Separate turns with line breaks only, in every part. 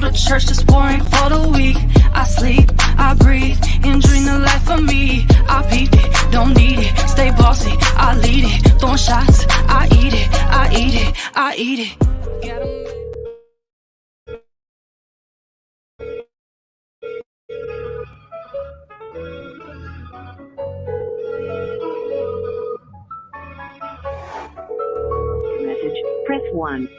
to church, just pouring for the week. I sleep, I breathe, and dream the life of me. I peep it, don't need it, stay bossy, I lead it. Throwing shots, I eat it, I eat it, I eat it.
Message, press 1.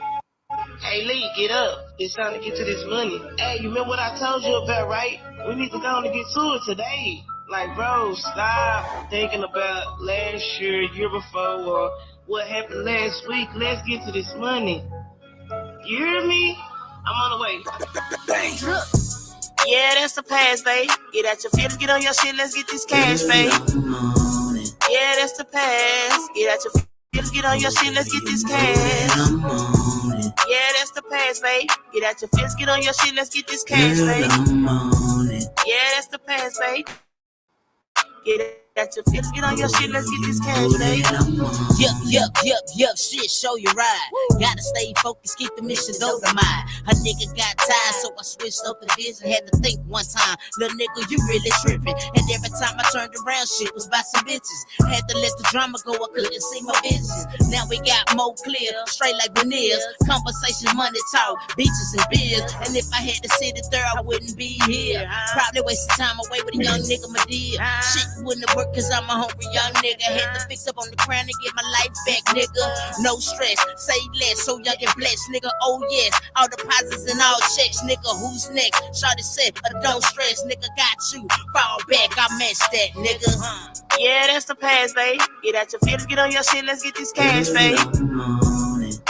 Hey Lee, get up. It's time to get to this money. Hey, you remember what I told you about, right? We need to go on and get to it today. Like, bro, stop thinking about last year before, or what happened last week. Let's get to this money. You hear me? I'm on the way. Bang. Look. Yeah, that's the past, babe. Get out your feelings, get on your shit, let's get this cash, babe. Yeah, that's the past. Get out your feelings, get on your shit, let's get this cash. Yeah, that's the past, babe. Get out your feelings, get on your shit, let's get this cash, babe. Yeah, that's the past, babe. Get out your feelings, get on your shit, let's get this cash, babe.
Yup, shit, show you right. Gotta stay focused, keep the mission over mine. A nigga got tired, so I switched up the vision. Had to think one time, little nigga, you really tripping. And every time I turned around, shit was by some bitches. Had to let the drama go, I couldn't see my visions. Now we got more clear, straight like veneers. Conversation, money talk, beaches and beers. And if I had to sit it there, I wouldn't be here. Probably wasting time away with a young nigga, my dear. Shit wouldn't have worked cause I'm a hungry young nigga. Had to fix up on the crown and get my life back, nigga. No stress, say less, so young and blessed, nigga. Oh yes, all deposits and all checks, nigga. Who's next? Shawty said, don't stress, nigga. Got you. Fall back, I matched that, nigga.
Yeah, that's the past, babe. Get out your feelings, get on your shit, let's get this cash, babe.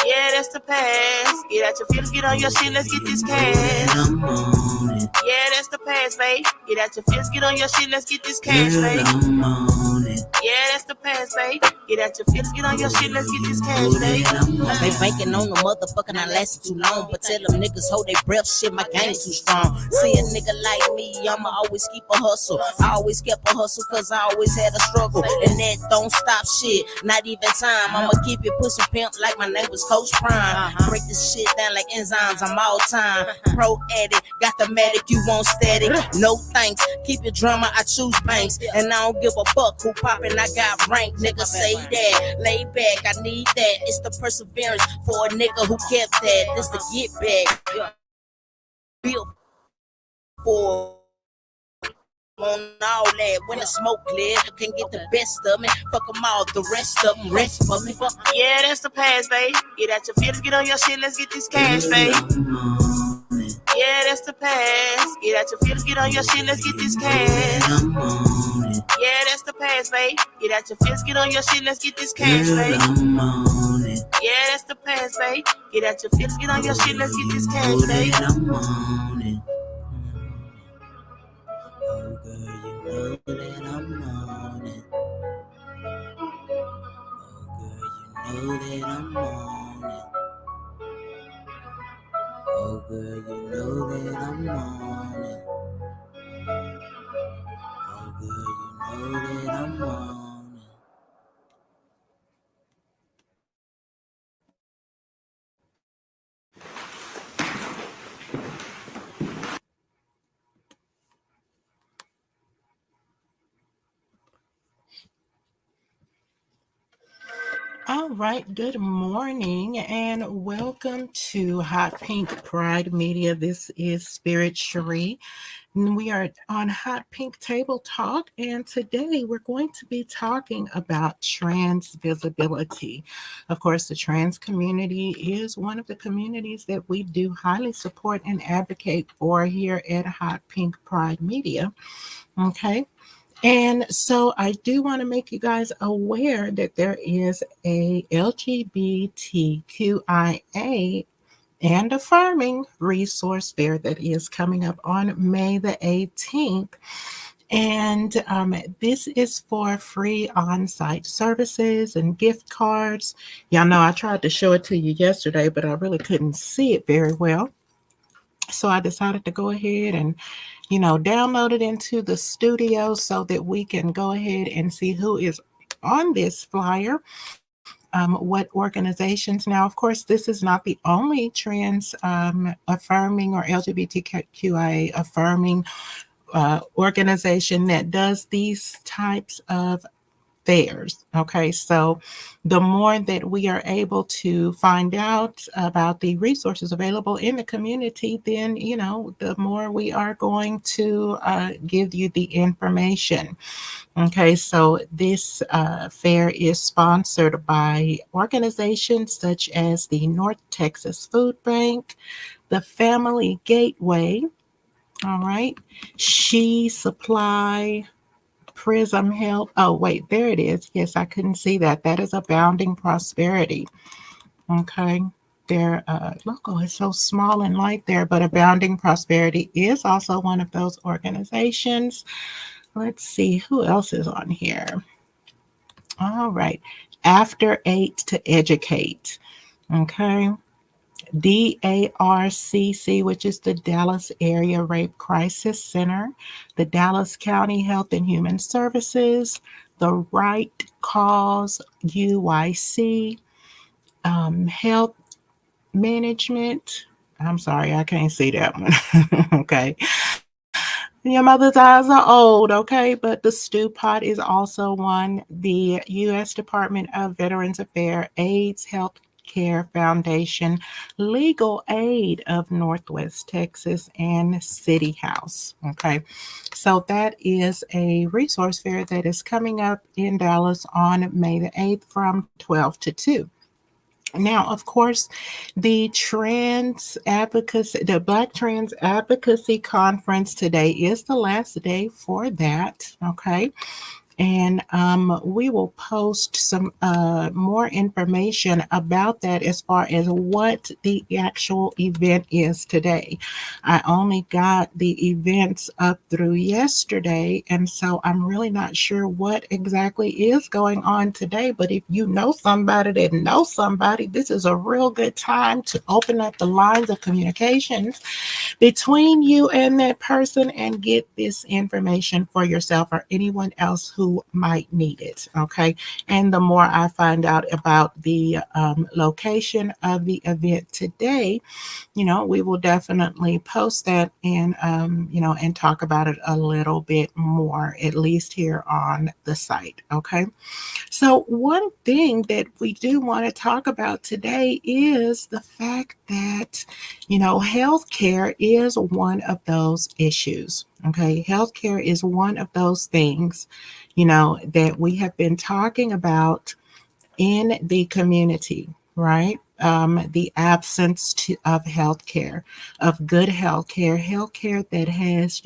Yeah, that's the past. Get out your feelings, get on your shit, let's get this cash. Yeah, that's the past, babe. Get out your feelings, get on your shit, let's get this cash, babe. Yeah, that's the past, babe. Get out your feelings, get on your shit, let's get this cash, babe.
They banking on the motherfucker not lasting too long, but tell them niggas hold their breath, shit, my game too strong. See a nigga like me, I'ma always keep a hustle. I always kept a hustle cause I always had a struggle, and that don't stop shit, not even time. I'ma keep it pussy pimp like my name was Coach Prime. Break this shit down like enzymes, I'm all time. Pro addict, got the medic, you want static. No thanks, keep your drama, I choose banks. And I don't give a fuck who poppin', I got rank. Nigga say that, lay back, I need that. It's the perseverance for a nigga who kept that. This the get back. Built for on all that. When the smoke clear, can get the best of me. Fuck them all, the rest of them rest for me.
Yeah, that's the past, babe. Get out your feelings, get on your shit, let's get this cash, babe. Yeah, that's the past. Get out your feelings, get on your shit, let's get this cash. Yeah, that's the past, babe. Get out your feelings, get on your shit, let's get this cash, babe. Yeah, that's the past, babe. Get out your feelings, get on your shit, let's get this cash, babe.
Oh girl, you know that I'm on it. Oh girl, you know that I'm on it. Oh girl, you know that I'm on it. Oh girl, you know that I'm on it.
All right, good morning and welcome to Hot Pink Pride Media. This is Spirit Cherie. And we are on Hot Pink Table Talk, and today we're going to be talking about trans visibility. Of course, the trans community is one of the communities that we do highly support and advocate for here at Hot Pink Pride Media. Okay. And so I do want to make you guys aware that there is a LGBTQIA and affirming resource fair that is coming up on May the 18th. And this is for free on-site services and gift cards. Y'all know I tried to show it to you yesterday, but I really couldn't see it very well. So I decided to go ahead and, download it into the studio so that we can go ahead and see who is on this flyer. what organizations. Now, of course, this is not the only trans affirming or LGBTQIA affirming organization that does these types of fairs. Okay, so the more that we are able to find out about the resources available in the community, then the more we are going to give you the information. Okay, so this fair is sponsored by organizations such as the North Texas Food Bank, the Family Gateway, all right, She Supply, Prism Health. Oh, wait, there it is. Yes, I couldn't see that. That is Abounding Prosperity. Okay. Their logo is so small and light there, but Abounding Prosperity is also one of those organizations. Let's see who else is on here. All right. After 8 to Educate. Okay. DARCC, which is the Dallas Area Rape Crisis Center, the Dallas County Health and Human Services, the Right Cause UYC, Health Management. I'm sorry, I can't see that one. Okay. Your mother's eyes are old, okay? But the Stew Pot is also one. The U.S. Department of Veterans Affairs, AIDS Health Care Foundation, Legal Aid of Northwest Texas, and City House. Okay, so that is a resource fair that is coming up in Dallas on May the 8th from 12 to 2. Now, of course, the Black Trans Advocacy Conference today is the last day for that. Okay. And we will post some more information about that as far as what the actual event is today. I only got the events up through yesterday, and so I'm really not sure what exactly is going on today. But if you know somebody that knows somebody, this is a real good time to open up the lines of communications between you and that person and get this information for yourself or anyone else who might need it. Okay. And the more I find out about the location of the event today, we will definitely post that and, and talk about it a little bit more, at least here on the site. Okay. So one thing that we do want to talk about today is the fact that, healthcare is one of those issues. Okay. Healthcare is one of those things, that we have been talking about in the community, right? The absence of healthcare, of good healthcare that has,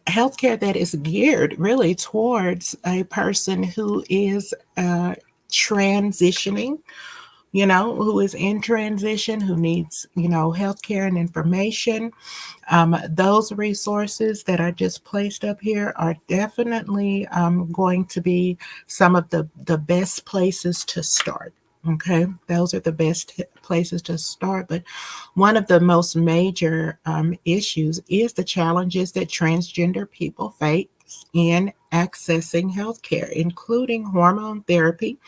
healthcare that is geared really towards a person who is transitioning, who is in transition, who needs, healthcare and information. Those resources that I just placed up here are definitely going to be some of the best places to start. Okay, those are the best places to start. But one of the most major issues is the challenges that transgender people face in accessing healthcare, including hormone therapy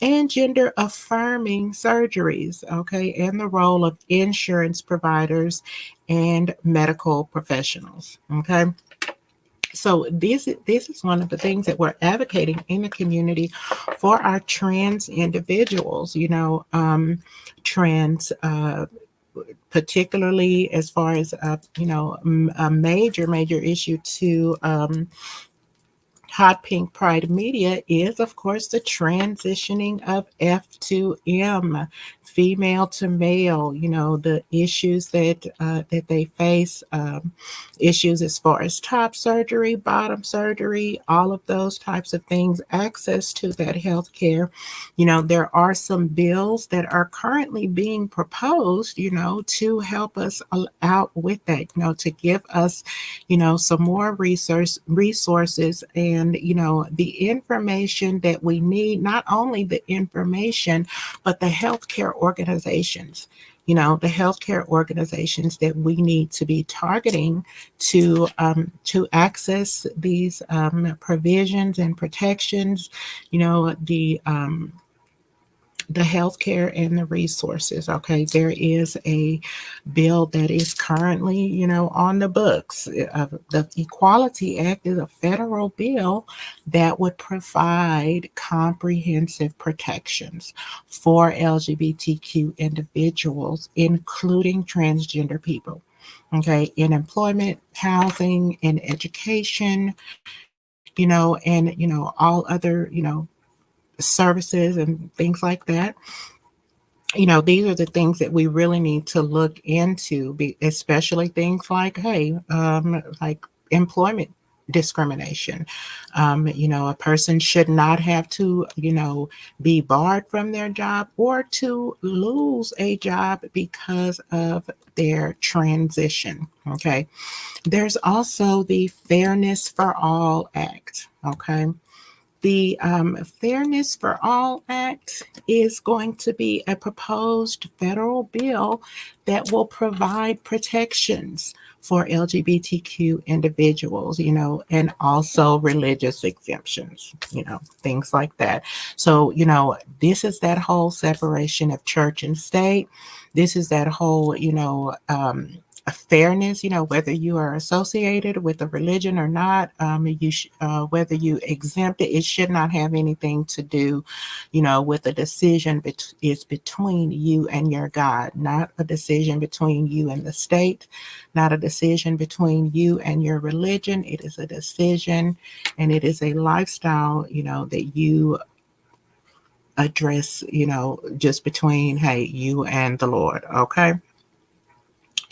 and gender affirming surgeries, okay, and the role of insurance providers and medical professionals, okay. So this is one of the things that we're advocating in the community for our trans individuals, trans particularly as far as a major issue to Hot Pink Pride Media is, of course, the transitioning of F2M, female to male. The issues that they face, issues as far as top surgery, bottom surgery, all of those types of things, access to that health care. There are some bills that are currently being proposed, to help us out with that, to give us, some more resources and the information that we need, not only the information, but the healthcare organizations, the healthcare organizations that we need to be targeting to access these provisions and protections, the healthcare and the resources. Okay, there is a bill that is currently, on the books. The Equality Act is a federal bill that would provide comprehensive protections for LGBTQ individuals, including transgender people. Okay, in employment, housing, and education, all other, services and things like that. These are the things that we really need to look into, especially things like, hey, like employment discrimination. A person should not have to, be barred from their job or to lose a job because of their transition. Okay. There's also the Fairness for All Act. Okay. The Fairness for All Act is going to be a proposed federal bill that will provide protections for LGBTQ individuals, and also religious exemptions, things like that. So, this is that whole separation of church and state. This is that whole, fairness, whether you are associated with a religion or not, whether you exempt it, it should not have anything to do, with a decision is between you and your God, not a decision between you and the state, not a decision between you and your religion. It is a decision and it is a lifestyle, that you address, just between, hey, you and the Lord. Okay.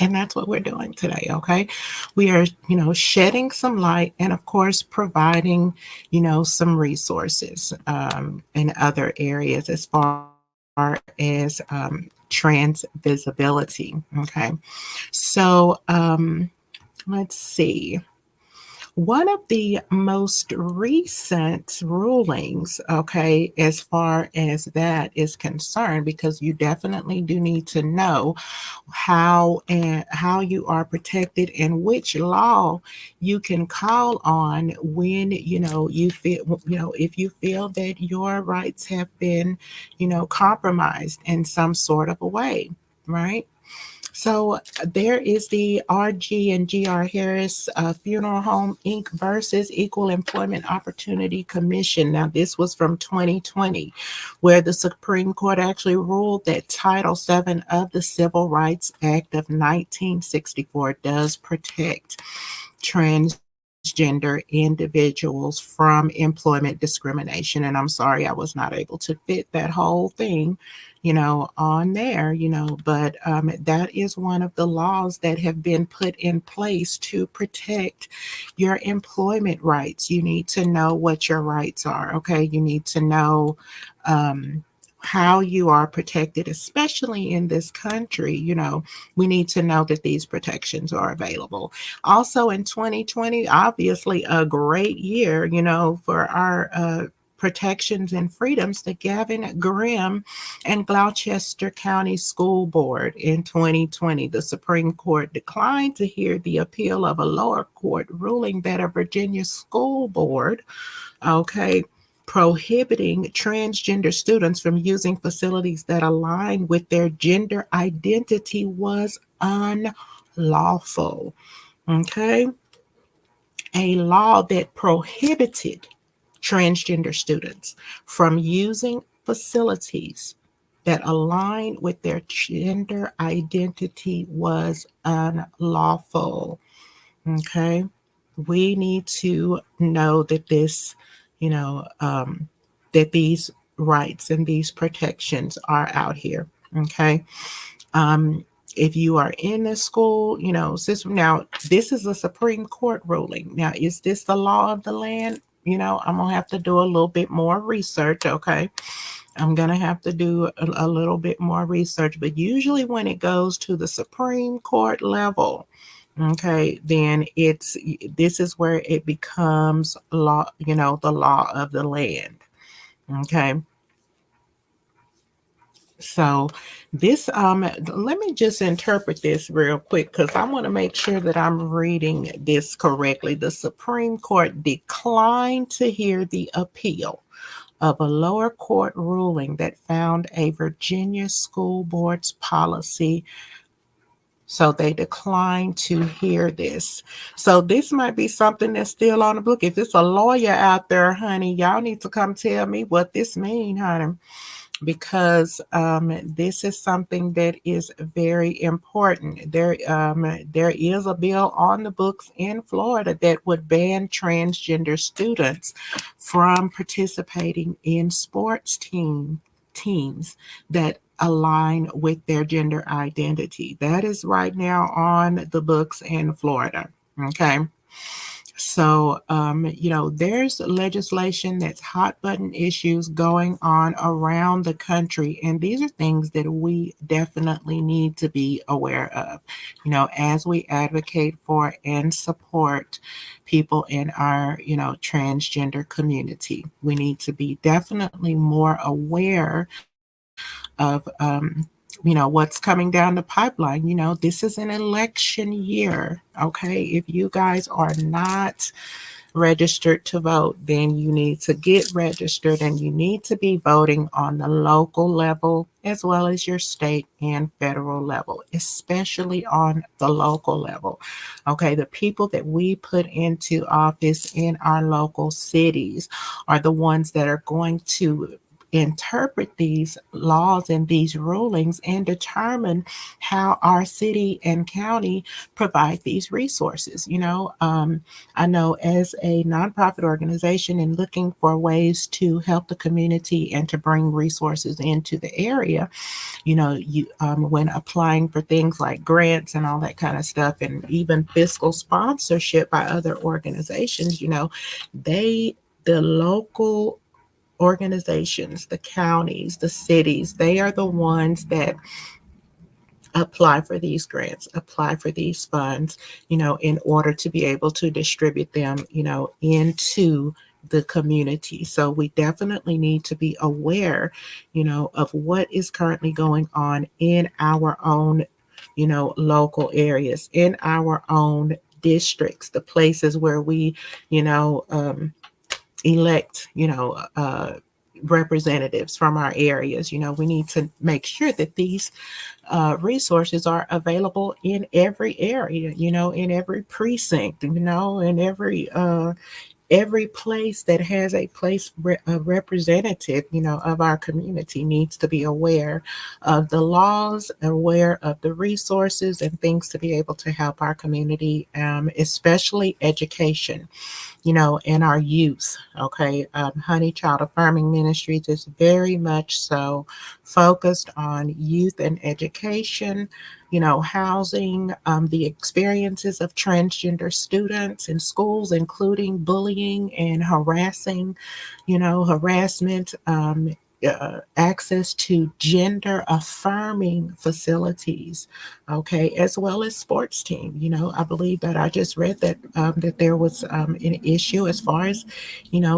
And that's what we're doing today, okay? We are, shedding some light and, of course, providing, some resources in other areas as far as trans visibility, okay? So let's see. One of the most recent rulings, okay, as far as that is concerned, because you definitely do need to know how you are protected and which law you can call on when you feel, if you feel that your rights have been, compromised in some sort of a way, right? So there is the RG and GR Harris Funeral Home Inc. versus Equal Employment Opportunity Commission. Now, this was from 2020, where the Supreme Court actually ruled that Title VII of the Civil Rights Act of 1964 does protect transgender individuals from employment discrimination. And I'm sorry I was not able to fit that whole thing, on there, but that is one of the laws that have been put in place to protect your employment rights. You need to know what your rights are, okay? You need to know how you are protected, especially in this country. We need to know that these protections are available. Also in 2020, obviously a great year, for our protections and freedoms, the Gavin Grimm and Gloucester County School Board in 2020. The Supreme Court declined to hear the appeal of a lower court ruling that a Virginia school board, okay, prohibiting transgender students from using facilities that align with their gender identity was unlawful. Okay. A law that prohibited transgender students from using facilities that align with their gender identity was unlawful. Okay. We need to know that that these rights and these protections are out here. Okay. If you are in a school, system, now this is a Supreme Court ruling. Now, is this the law of the land? I'm going to have to do a little bit more research. Okay. I'm going to have to do a little bit more research, but usually when it goes to the Supreme Court level, okay, then this is where it becomes law, the law of the land. Okay. So this let me just interpret this real quick because I want to make sure that I'm reading this correctly. The Supreme Court declined to hear the appeal of a lower court ruling that found a Virginia school board's policy. So they declined to hear this. So this might be something that's still on the book. If it's a lawyer out there, honey, y'all need to come tell me what this mean, honey, because this is something that is very important. There is a bill on the books in Florida that would ban transgender students from participating in sports teams that align with their gender identity. That is right now on the books in Florida. Okay. So, there's legislation that's hot button issues going on around the country. And these are things that we definitely need to be aware of, as we advocate for and support people in our, transgender community. We need to be definitely more aware of, what's coming down the pipeline. This is an election year. Okay. If you guys are not registered to vote, then you need to get registered and you need to be voting on the local level as well as your state and federal level, especially on the local level. Okay, the people that we put into office in our local cities are the ones that are going to interpret these laws and these rulings and determine how our city and county provide these resources. I know as a nonprofit organization and looking for ways to help the community and to bring resources into the area, you when applying for things like grants and all that kind of stuff, and even fiscal sponsorship by other organizations, the local organizations, the counties, the cities, they are the ones that apply for these grants, apply for these funds, in order to be able to distribute them, into the community. So we definitely need to be aware, of what is currently going on in our own, local areas, in our own districts, the places where we, elect, representatives from our areas. We need to make sure that these resources are available in every area, in every precinct, in every place that has a representative, of our community needs to be aware of the laws, aware of the resources and things to be able to help our community, especially education, in our youth. Okay. Honey Child Affirming Ministries is very much so focused on youth and education, housing, the experiences of transgender students in schools, including bullying and harassment, access to gender affirming facilities, okay, as well as sports team. I believe that I just read that there was an issue as far as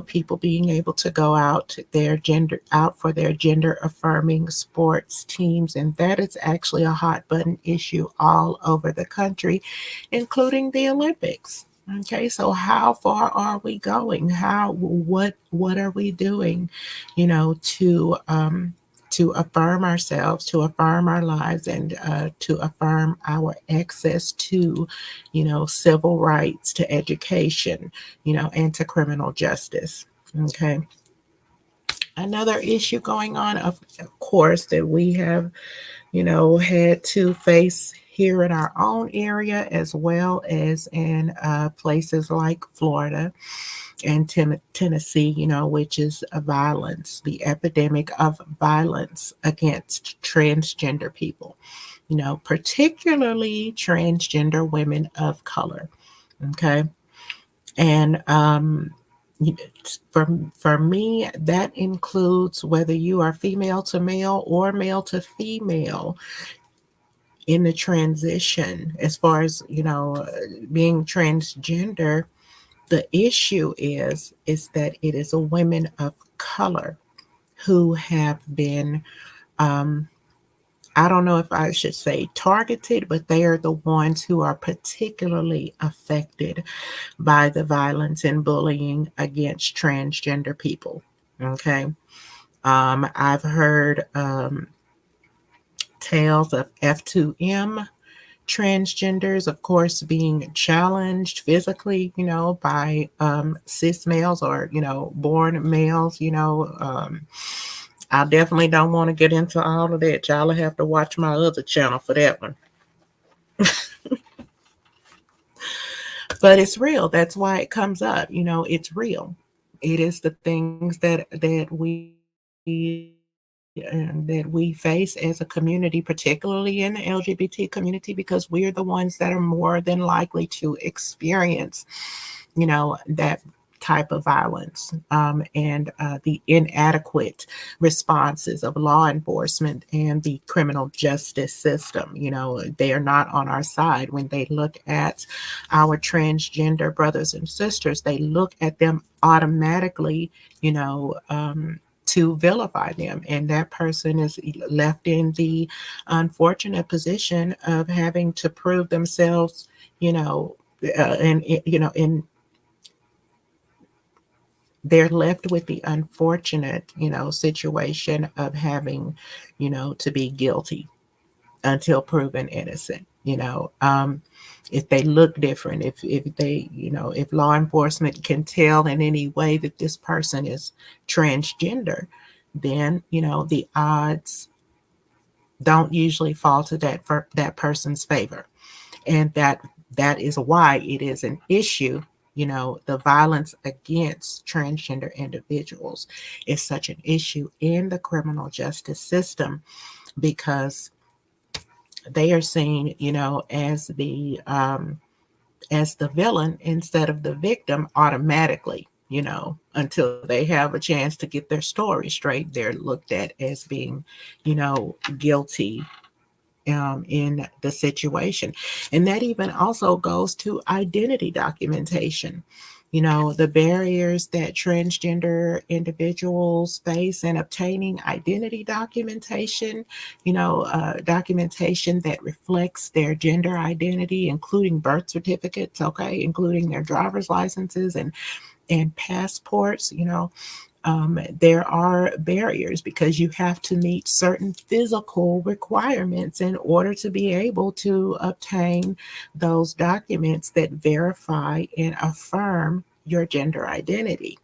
people being able to go out for their gender affirming sports teams, and that is actually a hot button issue all over the country, including the Olympics. Okay, so how far are we going? What are we doing, to affirm ourselves, to affirm our lives, and to affirm our access to, civil rights, to education, and to criminal justice. Okay. Another issue going on, of course, that we have, had to face here in our own area as well as in places like Florida and Tennessee, which is violence, the epidemic of violence against transgender people, particularly transgender women of color. Okay. And for me, that includes whether you are female to male or male to female in the transition, as far as, being transgender. The issue is that it is a women of color who have been I don't know if I should say targeted, but they are the ones who are particularly affected by the violence and bullying against transgender people. Okay. I've heard tales of F2M transgenders, of course, being challenged physically, by cis males or, born males, I definitely don't want to get into all of that. Y'all will have to watch my other channel for that one. But it's real. That's why it comes up. It's real. It is the things that we face as a community, particularly in the LGBT community, because we are the ones that are more than likely to experience, that type of violence, and the inadequate responses of law enforcement and the criminal justice system. They are not on our side when they look at our transgender brothers and sisters. They look at them automatically, to vilify them, and that person is left in the unfortunate position of having to prove themselves, and they're left with the unfortunate, situation of having, to be guilty until proven innocent. If they look different, if they, if law enforcement can tell in any way that this person is transgender, then the odds don't usually fall to that person's favor, and that is why it is an issue. The violence against transgender individuals is such an issue in the criminal justice system, because they are seen, as the villain instead of the victim automatically. Until they have a chance to get their story straight, they're looked at as being, guilty in the situation. And that even also goes to identity documentation. The barriers that transgender individuals face in obtaining identity documentation, documentation that reflects their gender identity, including birth certificates, okay, including their driver's licenses and passports. There are barriers because you have to meet certain physical requirements in order to be able to obtain those documents that verify and affirm your gender identity.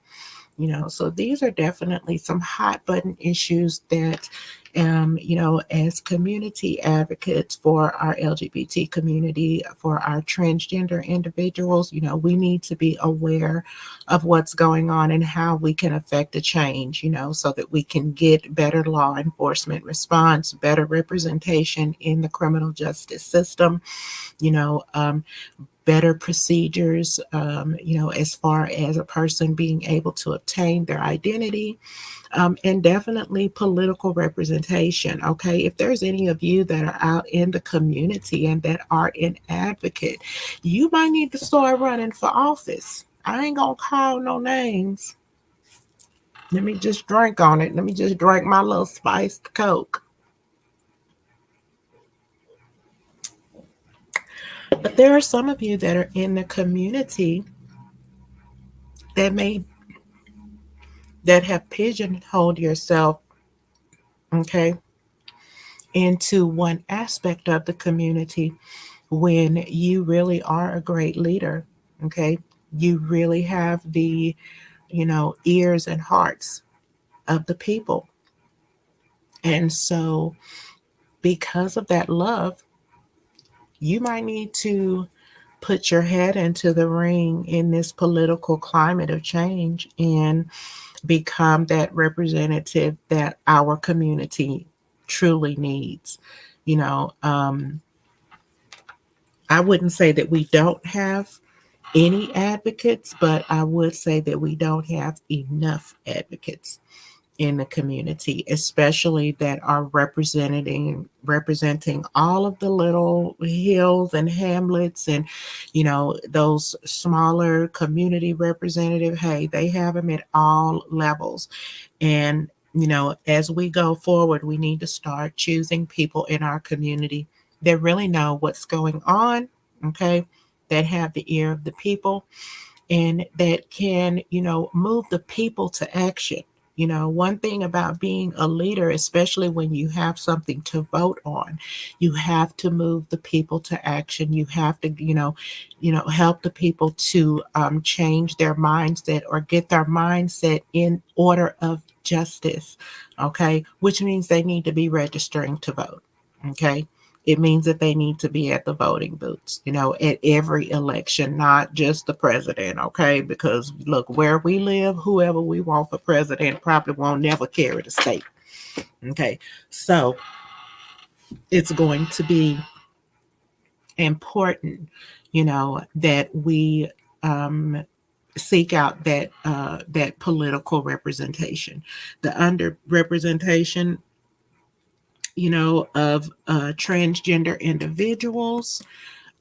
So these are definitely some hot button issues that, as community advocates for our LGBT community, for our transgender individuals, we need to be aware of what's going on and how we can affect a change, so that we can get better law enforcement response, better representation in the criminal justice system, better procedures, as far as a person being able to obtain their identity, and definitely political representation. Okay, if there's any of you that are out in the community and that are an advocate, you might need to start running for office. I ain't gonna call no names. Let me just drink on it. Let me just drink my little spiced Coke. But there are some of you that are in the community that have pigeonholed yourself, okay, into one aspect of the community when you really are a great leader, okay? You really have the, ears and hearts of the people. And so, because of that love, you might need to put your head into the ring in this political climate of change and become that representative that our community truly needs. You know, um, I wouldn't say that we don't have any advocates, but I would say that we don't have enough advocates in the community, especially that are representing all of the little hills and hamlets and those smaller community representative. Hey, they have them at all levels, and as we go forward, we need to start choosing people in our community that really know what's going on, okay, that have the ear of the people and that can, move the people to action. One thing about being a leader, especially when you have something to vote on, you have to move the people to action. You have to, help the people to change their mindset or get their mindset in order of justice. Okay, which means they need to be registering to vote. Okay, it means that they need to be at the voting booths, at every election, not just the president, okay? Because look, where we live, whoever we want for president probably won't never carry the state, okay? So it's going to be important, that we seek out that political representation, the underrepresentation, of transgender individuals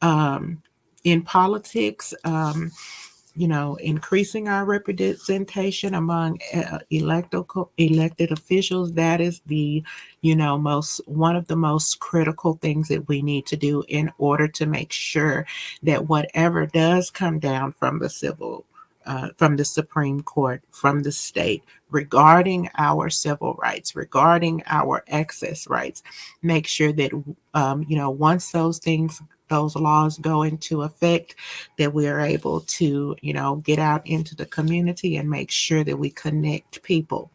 in politics, increasing our representation among elected officials. That is the, most one of the most critical things that we need to do in order to make sure that whatever does come down from the Supreme Court, from the state, regarding our civil rights, regarding our access rights, make sure that, once those laws go into effect, that we are able to, get out into the community and make sure that we connect people,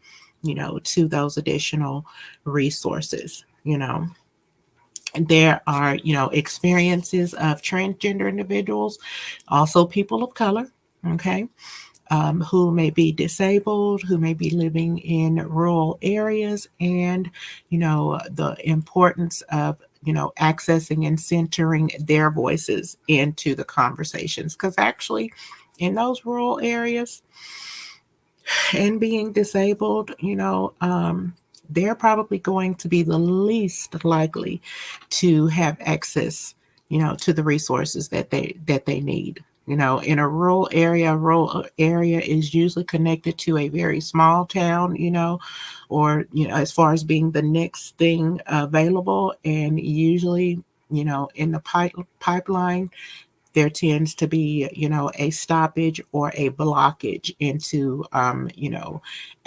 to those additional resources. There are, experiences of transgender individuals, also people of color, okay, who may be disabled, who may be living in rural areas, and, the importance of, accessing and centering their voices into the conversations. Because actually, in those rural areas and being disabled, they're probably going to be the least likely to have access, to the resources that they need. In a rural area is usually connected to a very small town, or, as far as being the next thing available. And usually, in the pipeline, there tends to be, a stoppage or a blockage into,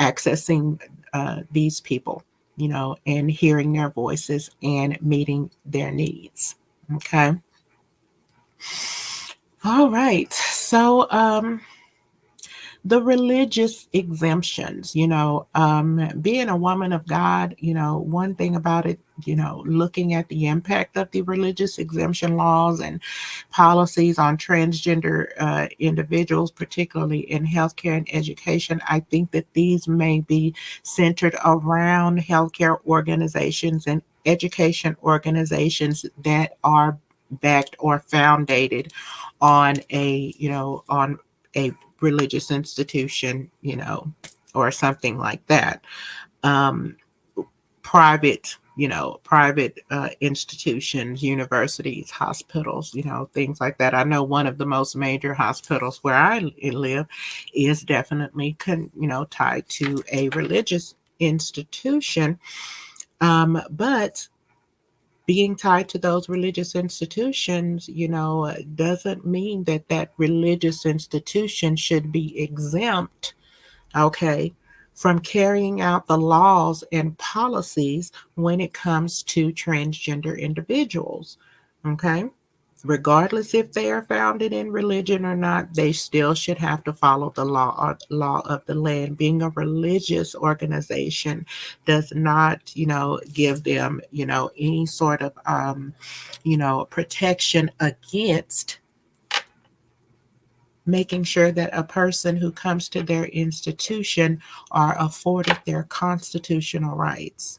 accessing these people, and hearing their voices and meeting their needs. Okay. All right. So, the religious exemptions, being a woman of God, one thing about it, looking at the impact of the religious exemption laws and policies on transgender individuals, particularly in healthcare and education, I think that these may be centered around healthcare organizations and education organizations that are backed or founded on a religious institution, or something like that. Um, private institutions, universities, hospitals, things like that. I know one of the most major hospitals where I live is definitely, tied to a religious institution. But being tied to those religious institutions, doesn't mean that that religious institution should be exempt, okay, from carrying out the laws and policies when it comes to transgender individuals, okay? Regardless if they are founded in religion or not, they still should have to follow the law of the land. Being a religious organization does not, give them, any sort of, protection against making sure that a person who comes to their institution are afforded their constitutional rights,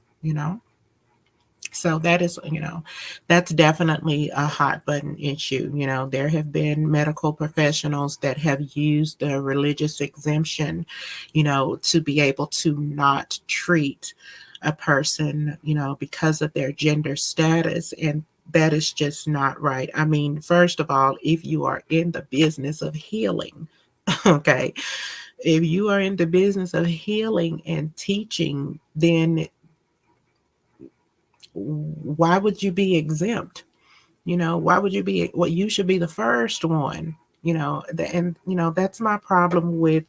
So that is, that's definitely a hot button issue. There have been medical professionals that have used the religious exemption, to be able to not treat a person, because of their gender status. And that is just not right. I mean, first of all, if you are in the business of healing, Okay. If you are in the business of healing and teaching, then why would you be exempt? Why would you be? Well, you should be the first one. And that's my problem with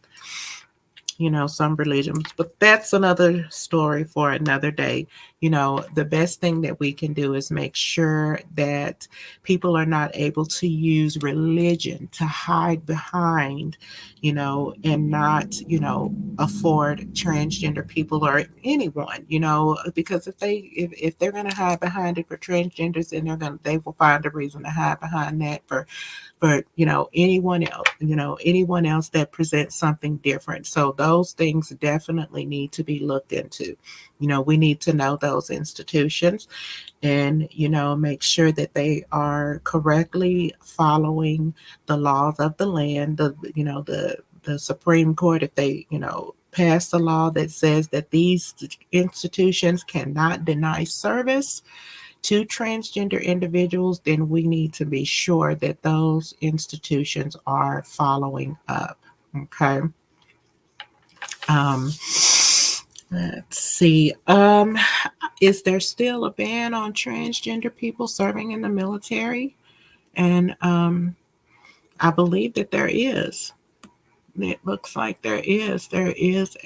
some religions, but that's another story for another day. The best thing that we can do is make sure that people are not able to use religion to hide behind, and not, afford transgender people or anyone, because if they're going to hide behind it for transgenders, then they will find a reason to hide behind that for anyone else that presents something different. So those things definitely need to be looked into. We need to know those institutions, and make sure that they are correctly following the laws of the land. The Supreme Court, if they pass a law that says that these institutions cannot deny service to transgender individuals, then we need to be sure that those institutions are following up. Okay. Um, let's see. Is there still a ban on transgender people serving in the military? And I believe that there is. It looks like there is. There is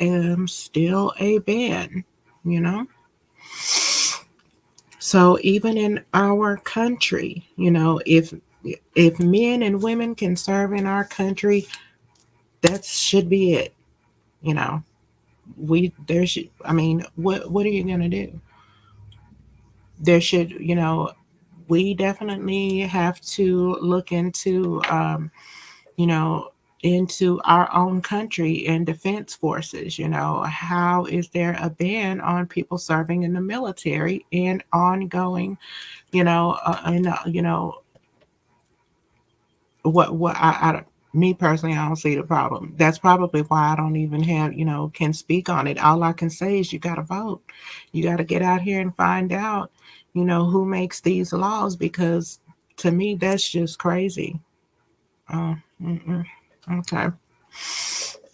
still a ban. You know. So even in our country, if men and women can serve in our country, that should be it. You know, we there should. I mean, what are you gonna do? There should, we definitely have to look you know, into our own country and defense forces. How is there a ban on people serving in the military and ongoing, and what I don't, me personally, I don't see the problem. That's probably why I don't even have, can speak on it. All I can say is you got to vote. You got to get out here and find out, who makes these laws, because to me, that's just crazy. Oh, okay.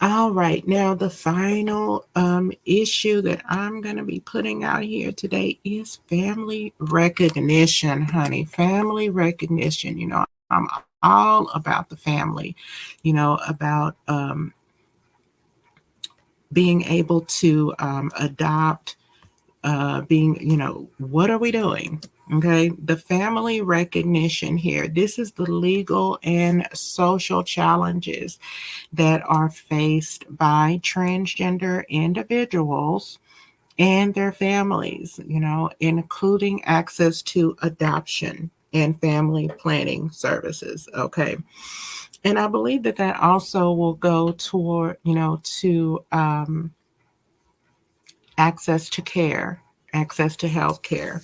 All right. Now, the final issue that I'm going to be putting out here today is family recognition, honey. Family recognition. I'm all about the family, about being able to adopt, what are we doing? Okay, the family recognition here. This is the legal and social challenges that are faced by transgender individuals and their families, including access to adoption and family planning services. Okay. And I believe that also will go toward, to access to care, access to health care.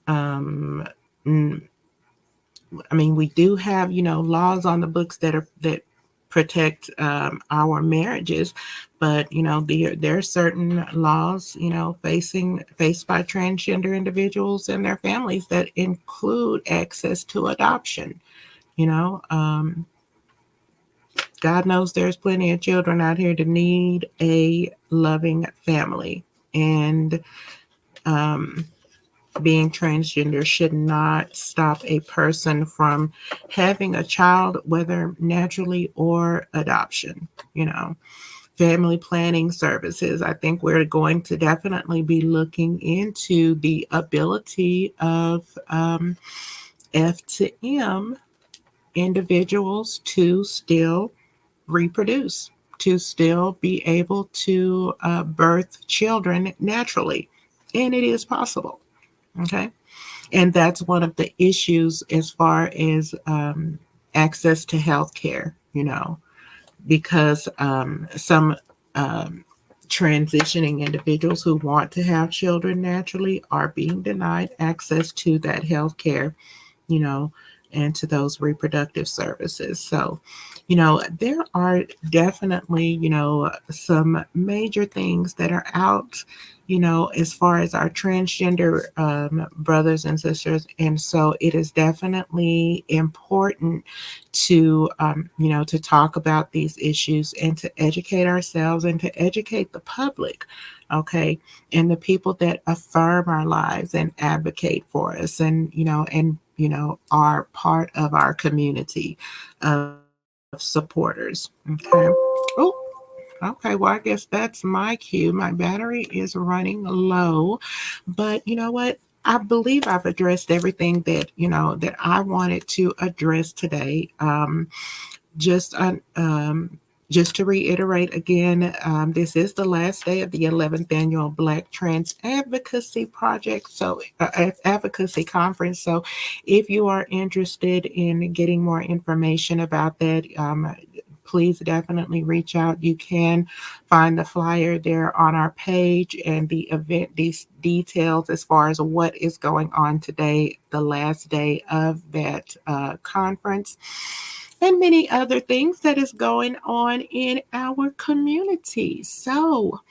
Um, mm, I mean, we do have, laws on the books that protect our marriages, but there are certain laws, faced by transgender individuals and their families that include access to adoption. You know, um, God knows there's plenty of children out here that need a loving family, and um, being transgender should not stop a person from having a child, whether naturally or adoption. Family planning services. I think we're going to definitely be looking into the ability of F to M individuals to still reproduce, to still be able to birth children naturally. And it is possible. Okay. And that's one of the issues as far as access to health care, because some transitioning individuals who want to have children naturally are being denied access to that health care, you know, and to those reproductive services. So, there are definitely, some major things that are out, as far as our transgender brothers and sisters. And so it is definitely important to, to talk about these issues and to educate ourselves and to educate the public. Okay. And the people that affirm our lives and advocate for us are part of our community of supporters. Okay. Oh, okay. Well, I guess that's my cue. My battery is running low, but you know what? I believe I've addressed everything that, that I wanted to address today. Just just to reiterate again, this is the last day of the 11th annual Black Trans Advocacy Project, advocacy conference. So if you are interested in getting more information about that, please definitely reach out. You can find the flyer there on our page and the event details as far as what is going on today, the last day of that conference, and many other things that is going on in our community. So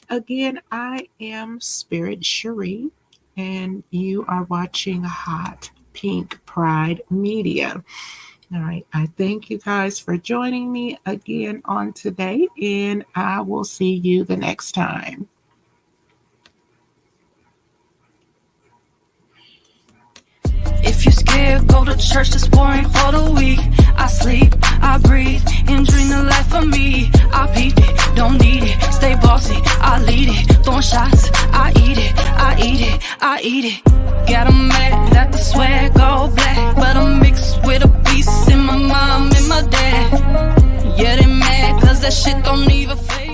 again, I am Spirit Cherie, and you are watching Hot Pink Pride Media. All right. I thank you guys for joining me again on today, and I will see you the next time.
If you're scared, go to church, this boring for the week. I sleep, I breathe, and dream the life of me. I peep it, don't need it, stay bossy, I lead it. Throwing shots, I eat it, I eat it, I eat it. Got 'em mad that the swag go black, but I'm mixed with a piece in my mom and my dad. Yeah, they mad cause that shit don't even fit.